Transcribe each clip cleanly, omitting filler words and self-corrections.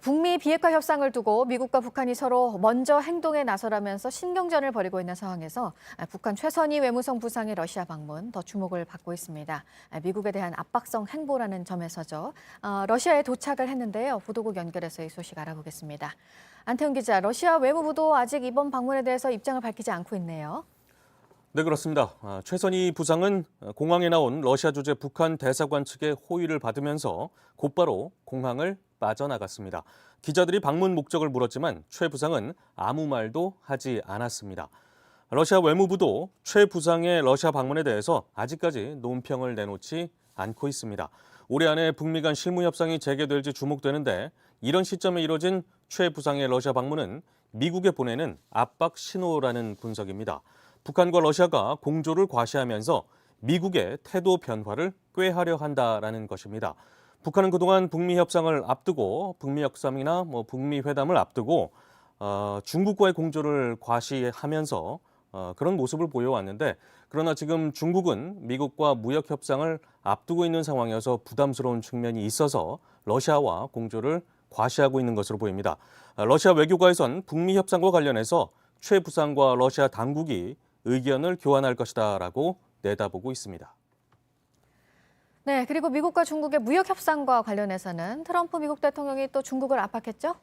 북미 비핵화 협상을 두고 미국과 북한이 서로 먼저 행동에 나서라면서 신경전을 벌이고 있는 상황에서 북한 최선희 외무성 부상의 러시아 방문 더 주목을 받고 있습니다. 미국에 대한 압박성 행보라는 점에서죠. 러시아에 도착을 했는데요. 보도국 연결해서 이 소식 알아보겠습니다. 안태훈 기자, 러시아 외무부도 아직 이번 방문에 대해서 입장을 밝히지 않고 있네요. 네, 그렇습니다. 최선희 부상은 공항에 나온 러시아 주재 북한 대사관 측의 호의를 받으면서 곧바로 공항을 빠져나갔습니다. 기자들이 방문 목적을 물었지만 최 부상은 아무 말도 하지 않았습니다. 러시아 외무부도 최 부상의 러시아 방문에 대해서 아직까지 논평을 내놓지 않고 있습니다. 올해 안에 북미 간 실무 협상이 재개될지 주목되는데 이런 시점에 이뤄진 최 부상의 러시아 방문은 미국에 보내는 압박 신호라는 분석입니다. 북한과 러시아가 공조를 과시하면서 미국의 태도 변화를 꾀하려 한다라는 것입니다. 북한은 그동안 북미 협상을 앞두고 북미 협상이나 북미 회담을 앞두고 중국과의 공조를 과시하면서 그런 모습을 보여왔는데 그러나 지금 중국은 미국과 무역 협상을 앞두고 있는 상황이어서 부담스러운 측면이 있어서 러시아와 공조를 과시하고 있는 것으로 보입니다. 러시아 외교가에선 북미 협상과 관련해서 최 부상과 러시아 당국이 의견을 교환할 것이다라고 내다보고 있습니다. 네, 그리고 미국과 중국의 무역 협상과 관련해서는 트럼프 미국 대통령이 또 중국을 압박했죠?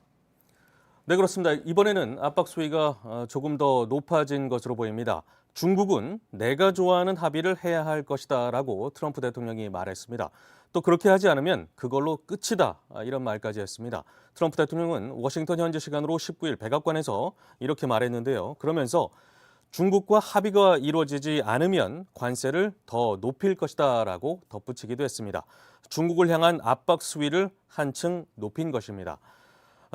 네, 그렇습니다. 이번에는 압박 수위가 조금 더 높아진 것으로 보입니다. 중국은 내가 좋아하는 합의를 해야 할 것이다라고 트럼프 대통령이 말했습니다. 또 그렇게 하지 않으면 그걸로 끝이다 이런 말까지 했습니다. 트럼프 대통령은 워싱턴 현지 시간으로 19일 백악관에서 이렇게 말했는데요. 그러면서 중국과 합의가 이루어지지 않으면 관세를 더 높일 것이다라고 덧붙이기도 했습니다. 중국을 향한 압박 수위를 한층 높인 것입니다.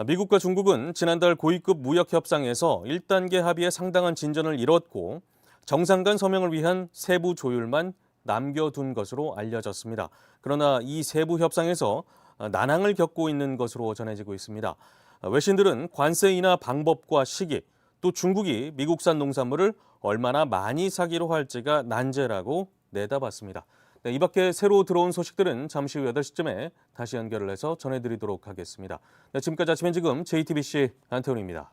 미국과 중국은 지난달 고위급 무역 협상에서 1단계 합의에 상당한 진전을 이뤘고 정상 간 서명을 위한 세부 조율만 남겨둔 것으로 알려졌습니다. 그러나 이 세부 협상에서 난항을 겪고 있는 것으로 전해지고 있습니다. 외신들은 관세 인하 방법과 시기, 또 중국이 미국산 농산물을 얼마나 많이 사기로 할지가 난제라고 내다봤습니다. 네, 이 밖에 새로 들어온 소식들은 잠시 후 8시쯤에 다시 연결을 해서 전해드리도록 하겠습니다. 네, 지금까지 아침 엔 지금 JTBC 안태훈입니다.